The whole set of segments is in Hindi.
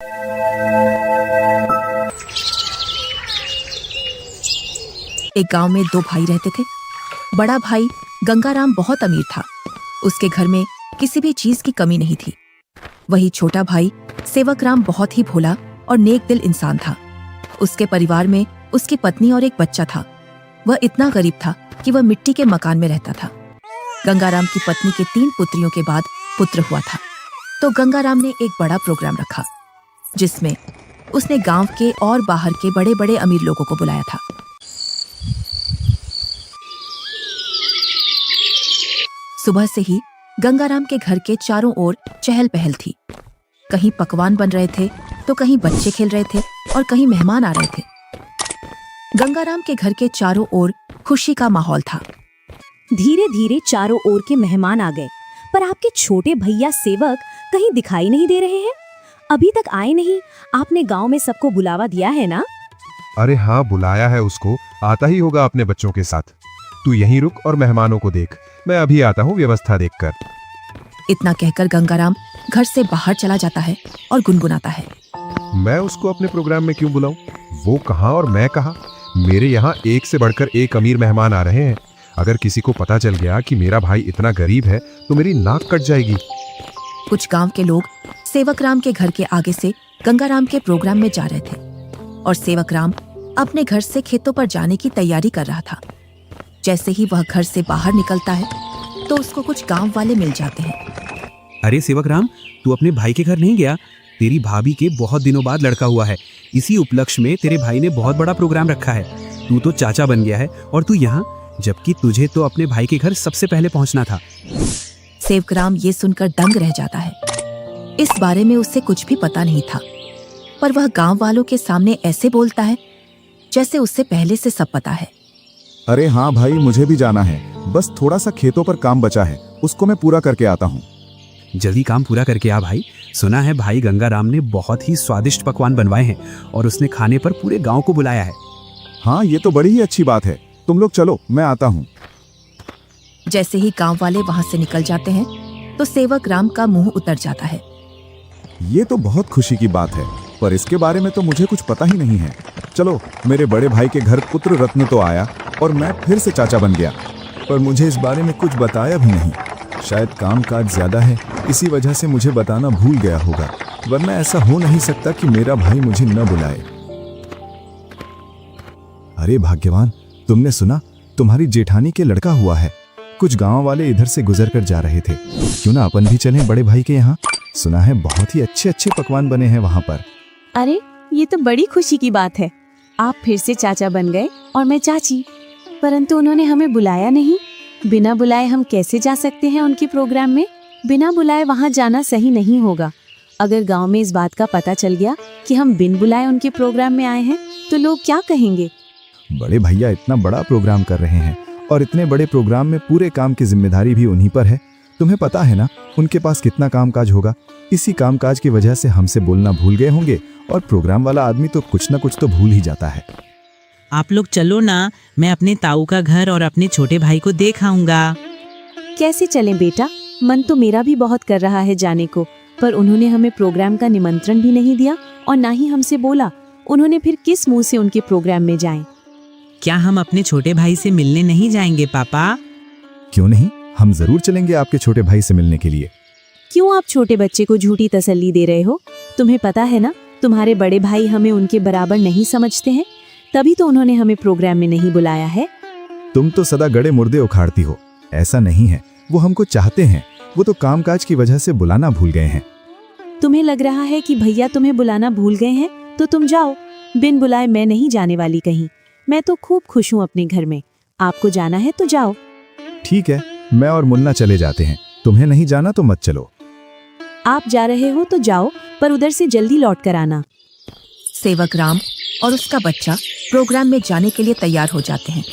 एक गांव में दो भाई रहते थे। बड़ा भाई गंगाराम बहुत अमीर था। उसके घर में किसी भी चीज की कमी नहीं थी। वही छोटा भाई सेवकराम बहुत ही भोला और नेक दिल इंसान था। उसके परिवार में उसकी पत्नी और एक बच्चा था। वह इतना गरीब था कि वह मिट्टी के मकान में रहता था। गंगाराम की पत्नी के 3 पुत्रियों के बाद पुत्र हुआ था, तो गंगाराम ने एक बड़ा प्रोग्राम रखा, जिसमें उसने गांव के और बाहर के बड़े बड़े अमीर लोगों को बुलाया था। सुबह से ही गंगाराम के घर के चारों ओर चहल पहल थी। कहीं पकवान बन रहे थे, तो कहीं बच्चे खेल रहे थे और कहीं मेहमान आ रहे थे। गंगाराम के घर के चारों ओर खुशी का माहौल था। धीरे धीरे चारों ओर के मेहमान आ गए, पर आपके छोटे भैया सेवक कहीं दिखाई नहीं दे रहे हैं। अभी तक आए नहीं। आपने गांव में सबको बुलावा दिया है ना? अरे हाँ, बुलाया है उसको। आता ही होगा अपने बच्चों के साथ। तू यहीं रुक और मेहमानों को देख। मैं अभी आता हूँ व्यवस्था देखकर। इतना कहकर गंगाराम घर से बाहर चला जाता है और गुनगुनाता है, मैं उसको अपने प्रोग्राम में क्यों बुलाऊं? वो कहाँ और मैं कहाँ? मेरे यहाँ एक से बढ़कर एक अमीर मेहमान आ रहे हैं। अगर किसी को पता चल गया कि मेरा भाई इतना गरीब है तो मेरी नाक कट जाएगी। कुछ गांव के लोग सेवकराम के घर के आगे से गंगाराम के प्रोग्राम में जा रहे थे और सेवकराम अपने घर से खेतों पर जाने की तैयारी कर रहा था। जैसे ही वह घर से बाहर निकलता है तो उसको कुछ गांव वाले मिल जाते हैं। अरे सेवकराम, तू अपने भाई के घर नहीं गया? तेरी भाभी के बहुत दिनों बाद लड़का हुआ है। इसी उपलक्ष्य में तेरे भाई ने बहुत बड़ा प्रोग्राम रखा है। तू तो चाचा बन गया है और तू यहाँ, जबकि तुझे तो अपने भाई के घर सबसे पहले पहुँचना था। सेवकराम ये सुनकर दंग रह जाता है। इस बारे में उसे कुछ भी पता नहीं था, पर वह गांव वालों के सामने ऐसे बोलता है जैसे उससे पहले से सब पता है। अरे हाँ भाई, मुझे भी जाना है। बस थोड़ा सा खेतों पर काम बचा है, उसको मैं पूरा करके आता हूँ। जल्दी काम पूरा करके आ भाई। सुना है भाई गंगाराम ने बहुत ही स्वादिष्ट पकवान बनवाए हैं और उसने खाने पर पूरे गांव को बुलाया है। हाँ, ये तो बड़ी ही अच्छी बात है। तुम लोग चलो, मैं आता हूँ। जैसे ही गांव वाले वहां से निकल जाते हैं तो सेवकराम का मुंह उतर जाता है। ये तो बहुत खुशी की बात है, पर इसके बारे में तो मुझे कुछ पता ही नहीं है। चलो, मेरे बड़े भाई के घर पुत्र रत्न तो आया और मैं फिर से चाचा बन गया, पर मुझे इस बारे में कुछ बताया भी नहीं। शायद काम काज ज्यादा है, इसी वजह से मुझे बताना भूल गया होगा, वरना ऐसा हो नहीं सकता कि मेरा भाई मुझे न बुलाए। अरे भाग्यवान, तुमने सुना? तुम्हारी जेठानी के लड़का हुआ है। कुछ गांव वाले इधर से गुजर कर जा रहे थे। क्यों ना अपन भी चलें बड़े भाई के यहाँ? सुना है बहुत ही अच्छे अच्छे पकवान बने हैं वहाँ पर। अरे, ये तो बड़ी खुशी की बात है। आप फिर से चाचा बन गए और मैं चाची, परंतु उन्होंने हमें बुलाया नहीं। बिना बुलाए हम कैसे जा सकते हैं उनके प्रोग्राम में? बिना बुलाए वहाँ जाना सही नहीं होगा। अगर गांव में इस बात का पता चल गया कि हम बिन बुलाए उनके प्रोग्राम में आए हैं तो लोग क्या कहेंगे? बड़े भैया इतना बड़ा प्रोग्राम कर रहे हैं और इतने बड़े प्रोग्राम में पूरे काम की जिम्मेदारी भी उन्हीं पर है। तुम्हें पता है ना उनके पास कितना कामकाज होगा। इसी कामकाज की वजह से हमसे बोलना भूल गए होंगे और प्रोग्राम वाला आदमी तो कुछ ना कुछ तो भूल ही जाता है। आप लोग चलो ना, मैं अपने ताऊ का घर और अपने छोटे भाई को देख आऊंगा। कैसे चलें बेटा? मन तो मेरा भी बहुत कर रहा है जाने को, पर उन्होंने हमें प्रोग्राम का निमंत्रण भी नहीं दिया और ना ही हमसे बोला। उन्होंने फिर किस मुंह से उनके प्रोग्राम में जाएं? क्या हम अपने छोटे भाई से मिलने नहीं जाएंगे पापा? क्यों नहीं, हम जरूर चलेंगे आपके छोटे भाई से मिलने के लिए। क्यों आप छोटे बच्चे को झूठी तसल्ली दे रहे हो? तुम्हें पता है ना, तुम्हारे बड़े भाई हमें उनके बराबर नहीं समझते हैं, तभी तो उन्होंने हमें प्रोग्राम में नहीं बुलाया है। तुम तो सदा गड़े मुर्दे उखाड़ती हो। ऐसा नहीं है, वो हमको चाहते हैं। वो तो कामकाज की वजह से बुलाना भूल गए हैं। तुम्हें लग रहा है कि भैया तुम्हें बुलाना भूल गए हैं, तो तुम जाओ। बिन बुलाए मैं नहीं जाने वाली कहीं। मैं तो खूब खुश हूँ अपने घर में। आपको जाना है तो जाओ। ठीक है, मैं और मुन्ना चले जाते हैं। तुम्हें नहीं जाना तो मत चलो। आप जा रहे हो तो जाओ, पर उधर से जल्दी लौट कर आना। सेवकराम और उसका बच्चा प्रोग्राम में जाने के लिए तैयार हो जाते हैं।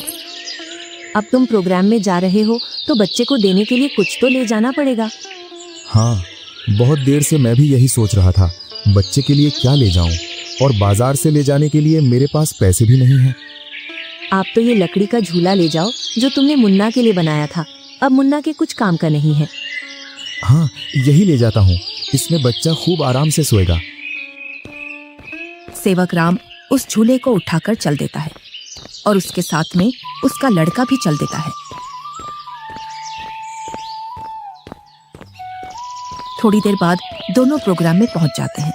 अब तुम प्रोग्राम में जा रहे हो तो बच्चे को देने के लिए कुछ तो ले जाना पड़ेगा। हाँ, बहुत देर से मैं भी यही सोच रहा था, बच्चे के लिए क्या ले जाऊं, और बाजार से ले जाने के लिए मेरे पास पैसे भी नहीं हैं। आप तो ये लकड़ी का झूला ले जाओ जो तुमने मुन्ना के लिए बनाया था। अब मुन्ना के कुछ काम का नहीं है। हाँ, यही ले जाता हूँ। इसमें बच्चा खूब आराम से सोएगा। सेवक राम उस झूले को उठाकर चल देता है और उसके साथ में उसका लड़का भी चल देता है। थोड़ी देर बाद दोनों प्रोग्राम में पहुंच जाते हैं।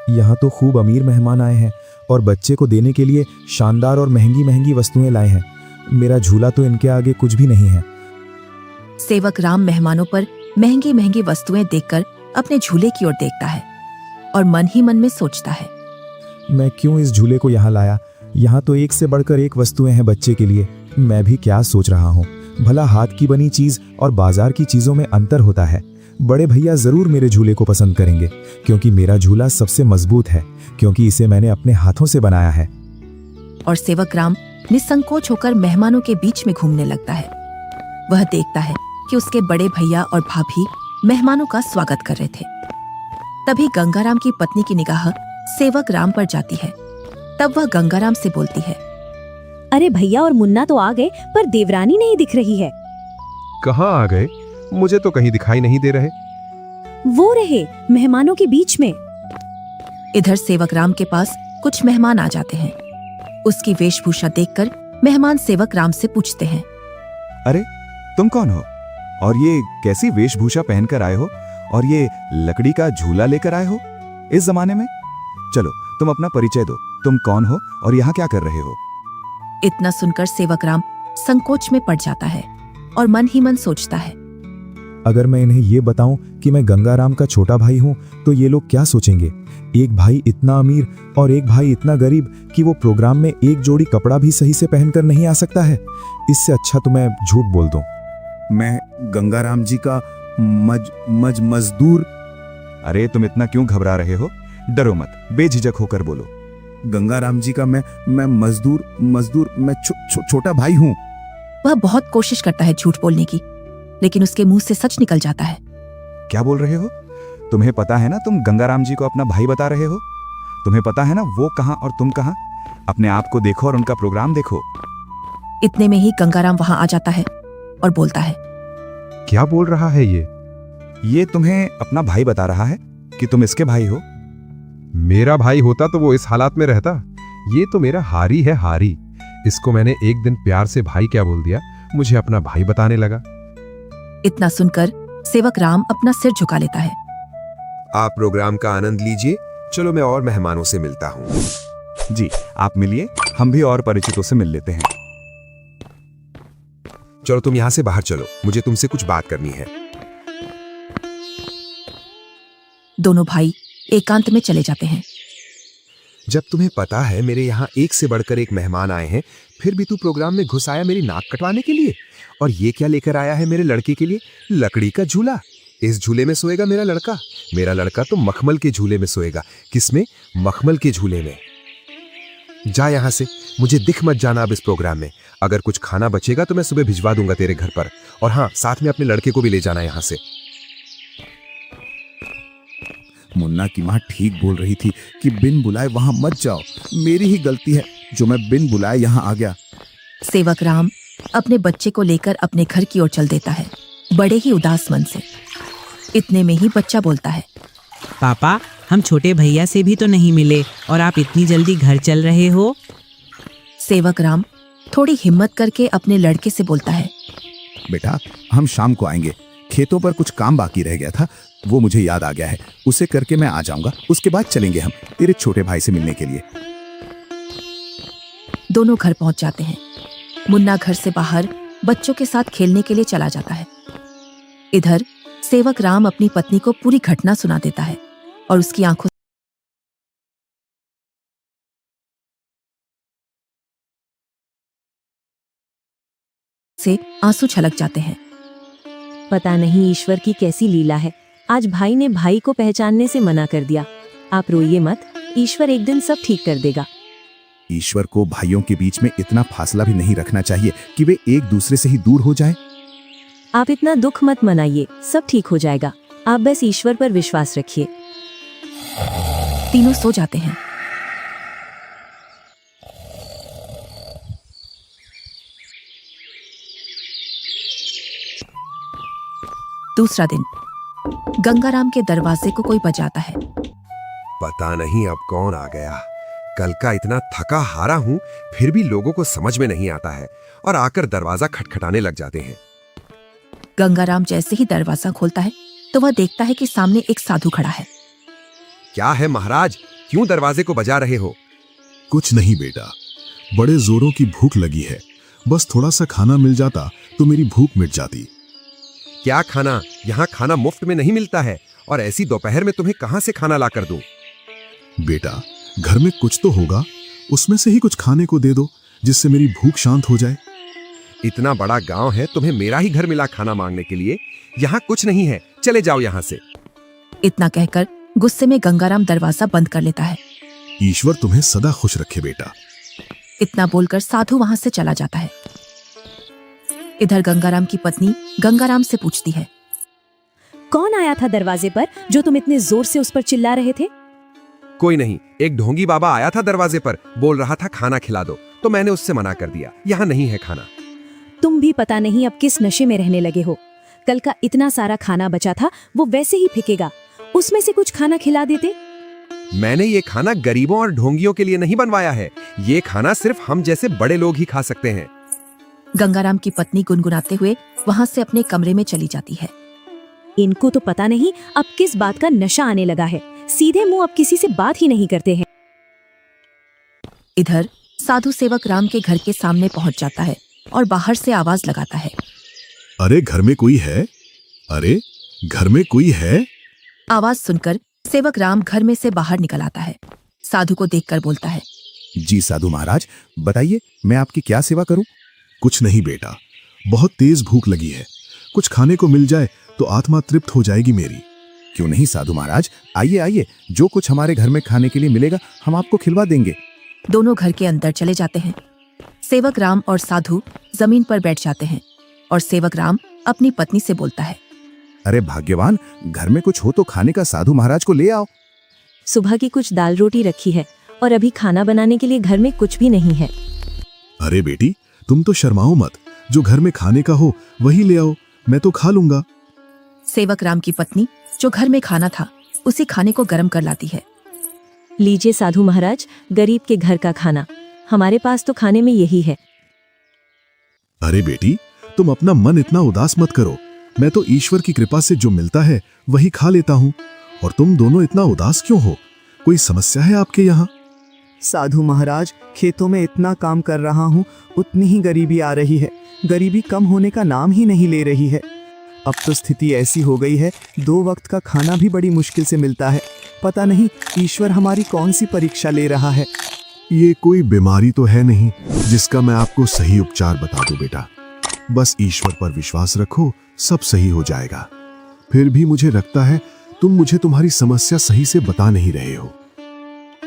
यहाँ तो खूब अमीर मेहमान आए हैं और बच्चे को देने के लिए शानदार और महंगी महंगी वस्तुएं लाए हैं। मेरा झूला तो इनके आगे कुछ भी नहीं है। सेवक राम मेहमानों पर महंगी महंगी वस्तुएं देखकर अपने झूले की ओर देखता है और मन ही मन में सोचता है, मैं क्यों इस झूले को यहाँ लाया? यहाँ तो एक से बढ़कर एक वस्तुएं हैं बच्चे के लिए। मैं भी क्या सोच रहा हूँ, भला हाथ की बनी चीज और बाजार की चीजों में अंतर होता है। बड़े भैया जरूर मेरे झूले को पसंद करेंगे क्योंकि मेरा झूला सबसे मजबूत है, क्योंकि इसे मैंने अपने हाथों से बनाया है। और सेवक राम निसंकोच होकर मेहमानों के बीच में घूमने लगता है। वह देखता है कि उसके बड़े भैया और भाभी मेहमानों का स्वागत कर रहे थे। तभी गंगाराम की पत्नी की निगाह सेवक राम पर जाती है। तब वह गंगाराम से बोलती है, अरे भैया और मुन्ना तो आ गए, पर देवरानी नहीं दिख रही है। कहाँ आ गए? मुझे तो कहीं दिखाई नहीं दे रहे। वो रहे मेहमानों के बीच में। इधर सेवक राम के पास कुछ मेहमान आ जाते हैं। उसकी वेशभूषा देखकर मेहमान सेवक राम से पूछते हैं, अरे तुम कौन हो और ये कैसी वेशभूषा पहनकर आए हो और ये लकड़ी का झूला लेकर आए हो इस जमाने में? चलो तुम अपना परिचय दो, तुम कौन हो और यहाँ क्या कर रहे हो? इतना सुनकर सेवक राम संकोच में पड़ जाता है और मन ही मन सोचता है, अगर मैं इन्हें ये बताऊं कि मैं गंगाराम का छोटा भाई हूं तो ये लोग क्या सोचेंगे? एक भाई इतना अमीर और एक भाई इतना गरीब कि वो प्रोग्राम में एक जोड़ी कपड़ा भी सही से पहनकर नहीं आ सकता है। इससे अच्छा तो मैं झूठ बोल दूं। मैं गंगाराम जी का मजदूर। अरे तुम इतना क्यों घबरा रहे हो? डरो मत, बेझिझक होकर बोलो। गंगाराम जी का मैं मजदूर मैं छोटा भाई हूँ। वह बहुत कोशिश करता है झूठ बोलने की, लेकिन उसके मुंह से सच निकल जाता है। क्या बोल रहे हो? तुम्हें पता है ना तुम गंगाराम जी को अपना भाई बता रहे हो? तुम्हें पता है ना वो कहाँ और तुम कहाँ? अपने आप को देखो और उनका प्रोग्राम देखो। इतने में ही गंगाराम वहां आ जाता है और बोलता है, क्या बोल रहा है ये? ये तुम्हें अपना भाई बता रहा है कि तुम इसके भाई हो। मेरा भाई होता तो वो इस हालात में रहता। ये तो मेरा हारी है, हारी। इसको मैंने एक दिन प्यार से भाई क्या बोल दिया, मुझे अपना भाई बताने लगा। इतना सुनकर सेवक राम अपना सिर झुका लेता है। आप प्रोग्राम का आनंद लीजिए। चलो मैं और मेहमानों से मिलता हूँ। जी आप मिलिए, हम भी और परिचितों से मिल लेते हैं। चलो तुम यहाँ से बाहर चलो, मुझे तुमसे कुछ बात करनी है। दोनों भाई एकांत में चले जाते हैं। जब तुम्हें पता है मेरे यहाँ एक से बढ़कर एक मेहमान आए हैं, फिर भी तू प्रोग्राम में घुस आया मेरी नाक कटवाने के लिए। और ये क्या लेकर आया है मेरे लड़के के लिए? लकड़ी का झूला। इस झूले में सोएगा मेरा लड़का। मेरा लड़का तो मखमल के झूले में सोएगा। किसमें? मखमल के झूले में। जा यहां से, मुझे दिख मत जाना अब इस प्रोग्राम में। अगर कुछ खाना बचेगा तो मैं सुबह भिजवा दूंगा तेरे घर पर। और हाँ, साथ में अपने लड़के को भी ले जाना यहां से। मुन्ना की माँ ठीक बोल रही थी कि बिन बुलाए वहां मत जाओ। मेरी ही गलती है जो मैं बिन बुलाए यहाँ आ गया। सेवक राम अपने बच्चे को लेकर अपने घर की ओर चल देता है, बड़े ही उदास मन से। इतने में ही बच्चा बोलता है, पापा, हम छोटे भैया से भी तो नहीं मिले और आप इतनी जल्दी घर चल रहे हो। सेवक राम थोड़ी हिम्मत करके अपने लड़के से बोलता है, बेटा हम शाम को आएंगे। खेतों पर कुछ काम बाकी रह गया था, वो मुझे याद आ गया है। उसे करके मैं आ जाऊंगा, उसके बाद चलेंगे हम तेरे छोटे भाई से मिलने के लिए। दोनों घर पहुंच जाते हैं। मुन्ना घर से बाहर बच्चों के साथ खेलने के लिए चला जाता है। इधर सेवक राम अपनी पत्नी को पूरी घटना सुना देता है और उसकी आंखों से आंसू छलक जाते हैं। पता नहीं ईश्वर की कैसी लीला है, आज भाई ने भाई को पहचानने से मना कर दिया। आप रोइए मत, ईश्वर एक दिन सब ठीक कर देगा। ईश्वर को भाइयों के बीच में इतना फासला भी नहीं रखना चाहिए कि वे एक दूसरे से ही दूर हो जाएं। आप इतना दुख मत मनाइए, सब ठीक हो जाएगा। आप बस ईश्वर पर विश्वास रखिए। तीनों सो जाते हैं। दूसरा दिन, गंगाराम के दरवाजे को कोई बजाता है। पता नहीं अब कौन आ गया। कल का इतना थका हारा हूं, फिर भी लोगों को समझ में नहीं आता है और आकर दरवाजा खटखटाने लग जाते हैं। गंगाराम जैसे ही दरवाजा खोलता है तो वह देखता है कि सामने एक साधु खड़ा है। क्या है महाराज, क्यों दरवाजे को बजा रहे हो? कुछ नहीं बेटा, बड़े जोरों की भूख लगी है। बस थोड़ा सा खाना मिल जाता तो मेरी भूख मिट जाती। क्या खाना? यहाँ खाना मुफ्त में नहीं मिलता है, और ऐसी दोपहर में तुम्हें कहां से खाना ला कर दूं? बेटा, घर में कुछ तो होगा, उसमें से ही कुछ खाने को दे दो जिससे मेरी भूख शांत हो जाए। इतना बड़ा गांव है, तुम्हें मेरा ही घर मिला खाना मांगने के लिए? यहाँ कुछ नहीं है, चले जाओ यहाँ से। इतना कहकर गुस्से में गंगाराम दरवाजा बंद कर लेता है। ईश्वर तुम्हें सदा खुश रखे बेटा। इतना बोलकर साधु वहां से चला जाता है। इधर गंगाराम की पत्नी गंगाराम से पूछती है, कौन आया था दरवाजे पर जो तुम इतने जोर से उस पर चिल्ला रहे थे? कोई नहीं, एक ढोंगी बाबा आया था दरवाजे पर, बोल रहा था खाना खिला दो, तो मैंने उससे मना कर दिया, यहाँ नहीं है खाना। तुम भी पता नहीं अब किस नशे में रहने लगे हो। कल का इतना सारा खाना बचा था, वो वैसे ही फेंकेगा, उसमें से कुछ खाना खिला देते। मैंने ये खाना गरीबों और ढोंगियों के लिए नहीं बनवाया है, ये खाना सिर्फ हम जैसे बड़े लोग ही खा सकते हैं। गंगाराम की पत्नी गुनगुनाते हुए वहां से अपने कमरे में चली जाती है। इनको तो पता नहीं अब किस बात का नशा आने लगा है, सीधे मुंह अब किसी से बात ही नहीं करते हैं। इधर साधु सेवक राम के घर के सामने पहुंच जाता है और बाहर से आवाज लगाता है, अरे घर में कोई है? अरे घर में कोई है? आवाज सुनकर सेवक राम घर में से बाहर निकल आता है। साधु को देखकर बोलता है, जी साधु महाराज, बताइए मैं आपकी क्या सेवा करूं? कुछ नहीं बेटा, बहुत तेज भूख लगी है, कुछ खाने को मिल जाए तो आत्मा तृप्त हो जाएगी मेरी। क्यों नहीं साधु महाराज, आइए आइए, जो कुछ हमारे घर में खाने के लिए मिलेगा हम आपको खिलवा देंगे। दोनों घर के अंदर चले जाते हैं। सेवक राम और साधु जमीन पर बैठ जाते हैं और सेवक राम अपनी पत्नी से बोलता है, अरे भाग्यवान, घर में कुछ हो तो खाने का साधु महाराज को ले आओ। सुबह की कुछ दाल रोटी रखी है और अभी खाना बनाने के लिए घर में कुछ भी नहीं है। अरे बेटी, तुम तो शर्माओ मत, जो घर में खाने का हो वही ले आओ, मैं तो खा लूंगा। सेवक राम की पत्नी जो घर में खाना था उसी खाने को गर्म कर लाती है। लीजिए साधु महाराज, गरीब के घर का खाना, हमारे पास तो खाने में यही है। अरे बेटी, तुम अपना मन इतना उदास मत करो, मैं तो ईश्वर की कृपा से जो मिलता है वही खा लेता हूँ। और तुम दोनों इतना उदास क्यों हो? कोई समस्या है आपके यहाँ? साधु महाराज, खेतों में इतना काम कर रहा हूँ, उतनी ही गरीबी आ रही है। गरीबी कम होने का नाम ही नहीं ले रही है। अब तो स्थिति ऐसी हो गई है, 2 वक्त का खाना भी बड़ी मुश्किल से मिलता है। पता नहीं ईश्वर हमारी कौन सी परीक्षा ले रहा है। ये कोई बीमारी तो है नहीं जिसका मैं आपको सही उपचार बता दूं बेटा। बस ईश्वर पर विश्वास रखो, सब सही हो जाएगा। फिर भी मुझे लगता है तुम मुझे तुम्हारी समस्या सही से बता नहीं रहे हो।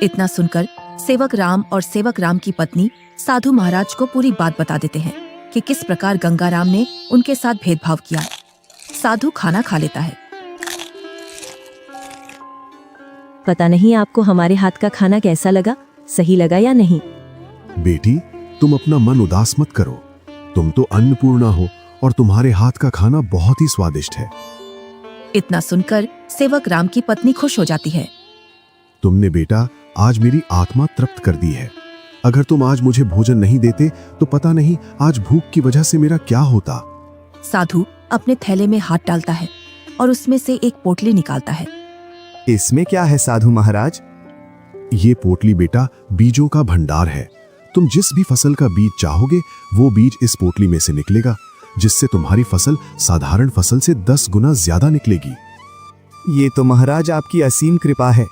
इतना सुनकर सेवक राम और सेवक राम की पत्नी साधु महाराज को पूरी बात बता देते हैं कि किस प्रकार गंगाराम ने उनके साथ भेदभाव किया। साधु खाना खा लेता है। पता नहीं आपको हमारे हाथ का खाना कैसा लगा, सही लगा या नहीं? बेटी, तुम अपना मन उदास मत करो, तुम तो अन्नपूर्णा हो और तुम्हारे हाथ का खाना बहुत ही स्वादिष्ट है। इतना सुनकर सेवक राम की पत्नी खुश हो जाती है। तुमने बेटा आज मेरी आत्मा तृप्त कर दी है। अगर तुम आज मुझे भोजन नहीं देते तो पता नहीं आज भूख की वजह से मेरा क्या होता। साधु अपने थैले में हाथ डालता है और उसमें से एक पोटली निकालता है। इसमें क्या है साधु महाराज? ये पोटली बेटा बीजों का भंडार है। तुम जिस भी फसल का बीज चाहोगे वो बीज इस पोटली में से निकलेगा, जिससे तुम्हारी फसल साधारण फसल से 10 गुना ज्यादा निकलेगी। ये तो महाराज आपकी असीम कृपा है।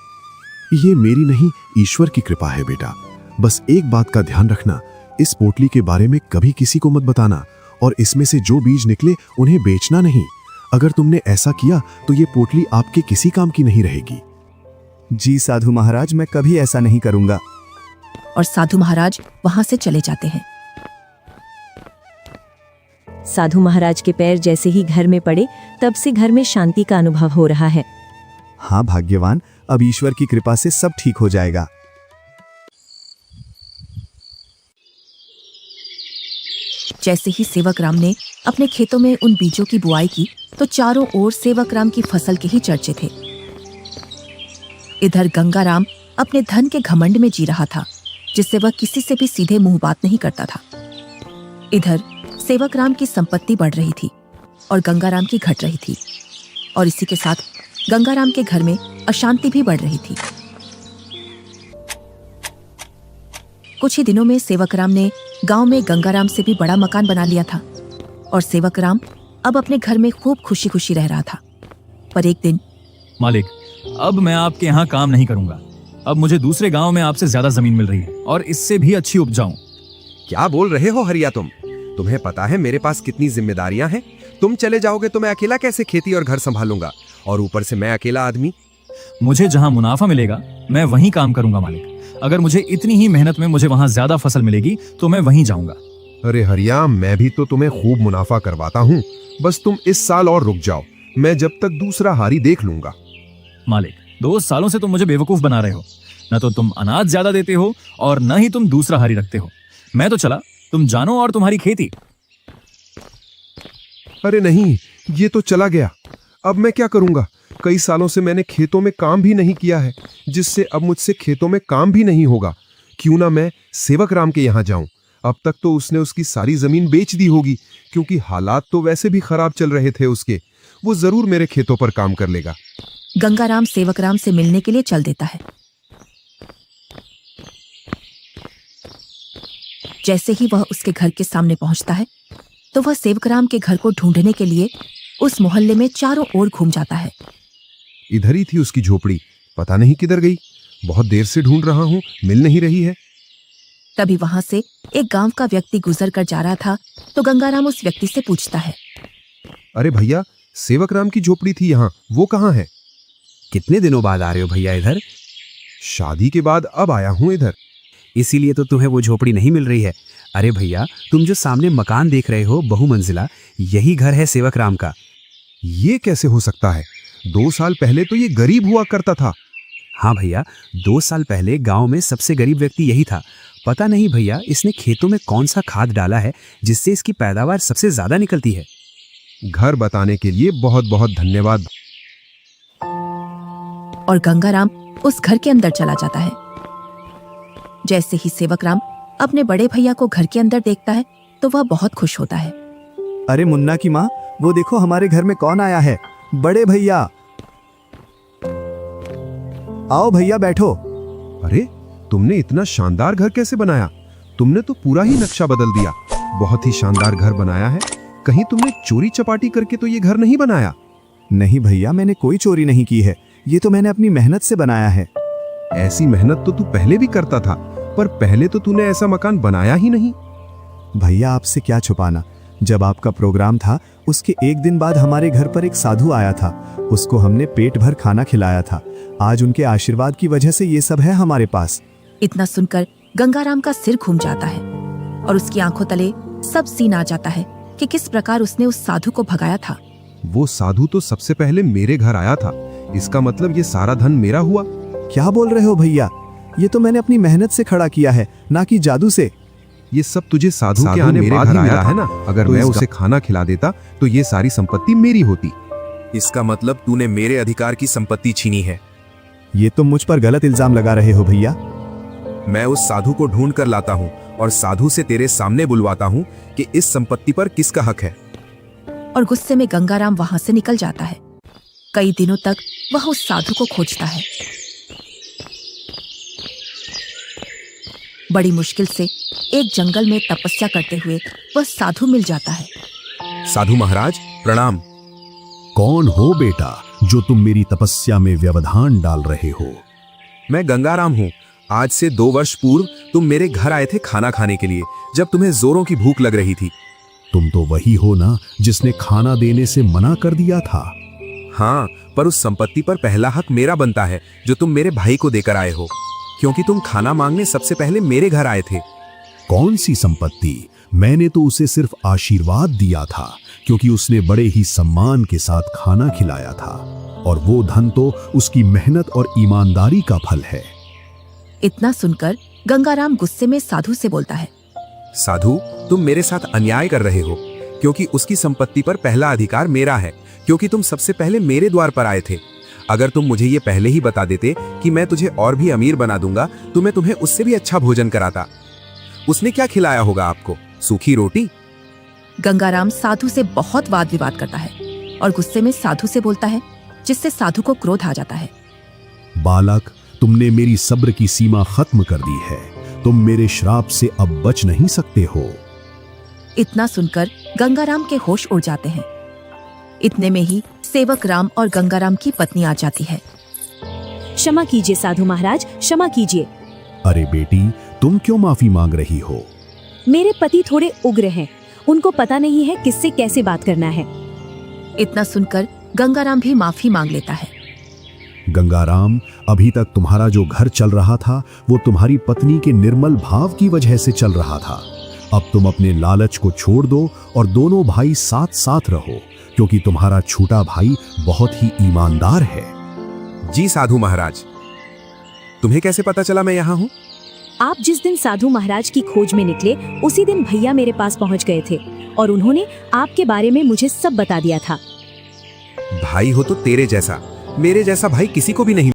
ये मेरी नहीं, ईश्वर की कृपा है बेटा। बस एक बात का ध्यान रखना, इस पोटली के बारे में कभी किसी को मत बताना और इसमें से जो बीज निकले उन्हें बेचना नहीं। अगर तुमने ऐसा किया तो ये पोटली आपके किसी काम की नहीं रहेगी। जी साधु महाराज, मैं कभी ऐसा नहीं करूंगा। और साधु महाराज वहां से चले जाते हैं। साधु महाराज के पैर जैसे ही घर में पड़े तब से घर में शांति का अनुभव हो रहा है। हाँ भाग्यवान, अब ईश्वर की कृपा से सब ठीक हो जाएगा। जैसे ही सेवक राम ने अपने खेतों में उन बीजों की बुआई की तो चारों ओर सेवक राम की फसल के ही चर्चे थे। इधर गंगाराम अपने धन के घमंड में जी रहा था, जिससे वह किसी से भी सीधे मुंह बात नहीं करता था। इधर सेवकराम की संपत्ति बढ़ रही थी और गंगाराम की घट रही थी, और इसी के साथ गंगाराम के घर में अशांति भी बढ़ रही थी। कुछ ही दिनों में सेवकराम ने गांव में गंगाराम से भी बड़ा मकान बना लिया था और सेवकराम अब अपने घर में खूब खुशी खुशी रह रहा था। पर एक दिन, मालिक, अब मैं आपके यहाँ काम नहीं करूंगा। अब मुझे दूसरे गांव में आपसे ज्यादा जमीन मिल रही है और इससे भी अच्छी उपजाऊ। क्या बोल रहे हो हरिया तुम? तुम्हें पता है मेरे पास कितनी जिम्मेदारियां हैं? तुम चले जाओगे तो मैं अकेला कैसे खेती और घर संभालूंगा, और ऊपर से मैं अकेला आदमी। मुझे जहाँ मुनाफा मिलेगा मैं वहीं काम करूंगा मालिक। अगर मुझे इतनी ही मेहनत में मुझे वहाँ ज्यादा फसल मिलेगी तो मैं वहीं जाऊंगा। अरे हरिया, मैं भी तो तुम्हें खूब मुनाफा करवाता हूँ, बस तुम इस साल और रुक जाओ, मैं जब तक दूसरा हारी देख लूंगा। मालिक, 2 सालों से तुम मुझे बेवकूफ बना रहे हो। न तो तुम अनाज ज्यादा देते हो और न ही तुम दूसरा हारी रखते हो। मैं तो चला, तुम जानो और तुम्हारी खेती। अरे नहीं, ये तो चला गया, अब मैं क्या करूंगा? कई सालों से मैंने खेतों में काम भी नहीं किया है, जिससे अब मुझसे खेतों में काम भी नहीं होगा। क्यों ना मैं सेवकराम के यहाँ जाऊं? अब तक तो उसने उसकी सारी जमीन बेच दी होगी, क्योंकि हालात तो वैसे भी खराब चल रहे थे उसके। वो जरूर मेरे खेतों पर काम कर लेगा। गंगाराम सेवकराम से मिलने के लिए चल देता है। जैसे ही वह उसके घर के सामने पहुंचता है तो वह सेवकराम के घर को ढूंढने के लिए उस मोहल्ले में चारों ओर घूम जाता है। इधर ही थी उसकी झोपड़ी, पता नहीं किधर गई। बहुत देर से ढूंढ रहा हूँ, मिल नहीं रही है। तभी वहां से एक गांव का व्यक्ति गुजर कर जा रहा था तो गंगाराम उस व्यक्ति से पूछता है, अरे भैया, सेवकराम की झोपड़ी थी यहाँ, वो कहाँ है? कितने दिनों बाद आ रहे हो भैया इधर? शादी के बाद अब आया हूँ इधर। इसीलिए तो तुम्हें वो झोपड़ी नहीं मिल रही है। अरे भैया, तुम जो सामने मकान देख रहे हो बहुमंजिला, यही घर है सेवकराम का। ये कैसे हो सकता है? 2 साल पहले तो ये गरीब हुआ करता था। हाँ भैया, 2 साल पहले गांव में सबसे गरीब व्यक्ति यही था। पता नहीं भैया, इसने खेतों में कौन सा खाद डाला है जिससे इसकी पैदावार सबसे ज्यादा निकलती है। घर बताने के लिए बहुत बहुत धन्यवाद। और गंगाराम उस घर के अंदर चला जाता है। जैसे ही सेवकराम अपने बड़े भैया को घर के अंदर देखता है तो वह बहुत खुश होता है। अरे मुन्ना की माँ, वो देखो हमारे घर में कौन आया है। बड़े भैया, आओ भैया बैठो। अरे, तुमने इतना शानदार घर कैसे बनाया? तुमने तो पूरा ही नक्शा बदल दिया। बहुत ही शानदार घर बनाया है। कहीं तुमने चोरी चपाटी करके तो ये घर नहीं बनाया? नहीं भैया, मैंने कोई चोरी नहीं की है, ये तो मैंने अपनी मेहनत से बनाया है। ऐसी मेहनत तो तू पहले भी करता था, पर पहले तो तूने ऐसा मकान बनाया ही नहीं। भैया, आपसे क्या छुपाना, जब आपका प्रोग्राम था उसके एक दिन बाद हमारे घर पर एक साधु आया था। उसको हमने पेट भर खाना खिलाया था। आज उनके आशीर्वाद की वजह से ये सब है हमारे पास। इतना सुनकर गंगाराम का सिर घूम जाता है और उसकी आंखों तले सब सीन आ जाता है कि किस प्रकार उसने उस साधु को भगाया था। वो साधु तो सबसे पहले मेरे घर आया था, इसका मतलब ये सारा धन मेरा हुआ। क्या बोल रहे हो भैया? ये तो मैंने अपनी मेहनत से खड़ा किया है, ना कि जादू से। ये सब तुझे साधु के आने बाद ही मिला है ना? अगर मैं उसे खाना खिला देता तो ये सारी संपत्ति मेरी होती। इसका मतलब तूने मेरे अधिकार की संपत्ति छीनी है। ये तुम मुझ पर गलत इल्जाम लगा रहे हो भैया। मैं उस साधु को ढूंढ कर लाता हूँ और साधु से तेरे सामने बुलवाता हूँ कि इस संपत्ति पर किसका हक है। और गुस्से में गंगाराम वहां से निकल जाता है। कई दिनों तक वह उस साधु को खोजता है। बड़ी मुश्किल से एक जंगल में तपस्या करते हुए वह साधु मिल जाता है। साधु महाराज प्रणाम। कौन हो बेटा जो तुम मेरी तपस्या में व्यवधान डाल रहे हो? मैं गंगाराम हूँ। आज से 2 वर्ष पूर्व तुम मेरे घर आए थे खाना खाने के लिए, जब तुम्हें जोरों की भूख लग रही थी। तुम तो वही हो ना जिसने खाना देने से मना कर दिया था। हाँ, पर उस संपत्ति पर पहला हक मेरा बनता है जो तुम मेरे भाई को देकर आए हो, क्योंकि तुम खाना मांगने सबसे पहले मेरे घर आए थे। कौन सी संपत्ति? मैंने तो उसे सिर्फ आशीर्वाद दिया था, क्योंकि उसने बड़े ही सम्मान के साथ खाना खिलाया था, और वो धन तो उसकी मेहनत और ईमानदारी का फल है। इतना सुनकर गंगाराम गुस्से में साधु से बोलता है, साधु, तुम मेरे साथ अन्याय कर रहे हो, क्योंकि उसकी संपत्ति पर पहला अधिकार मेरा है, क्योंकि तुम सबसे पहले मेरे द्वार पर आए थे। अगर तुम मुझे ये पहले ही बता देते कि मैं तुझे और भी अमीर बना दूंगा तो मैं तुम्हें उससे भी अच्छा भोजन कराता। उसने क्या खिलाया होगा आपको? सूखी रोटी? गंगाराम साधु से बहुत वाद विवाद करता है और गुस्से में साधु से बोलता है, जिससे साधु को क्रोध आ जाता है। बालक, तुमने मेरी सब्र की सीमा खत्म कर दी है। तुम मेरे श्राप से अब बच नहीं सकते हो। इतना सुनकर गंगाराम के होश उड़ जाते हैं। इतने में ही सेवक राम और गंगाराम की पत्नी आ जाती है। क्षमा कीजिए साधु महाराज, क्षमा कीजिए। अरे बेटी, तुम क्यों माफी मांग रही हो? मेरे पति थोड़े उग्र हैं, उनको पता नहीं है किससे कैसे बात करना है। इतना सुनकर गंगाराम भी माफी मांग लेता है। गंगाराम, अभी तक तुम्हारा जो घर चल रहा था वो तुम्हारी पत्नी के निर्मल भाव की वजह से चल रहा था। अब तुम अपने लालच को छोड़ दो और दोनों भाई साथ साथ रहो, क्योंकि तुम्हारा छोटा भाई बहुत ही ईमानदार है। जी साधु महाराज। तुम्हें कैसे पता चला मैं यहाँ हूँ? आप जिस दिन साधु महाराज की खोज में निकले उसी दिन भैया मेरे पास पहुंच गए थे और उन्होंने आपके बारे में मुझे सब बता दिया था। भाई हो तो तेरे जैसा, मेरे जैसा भाई किसी को भी नहीं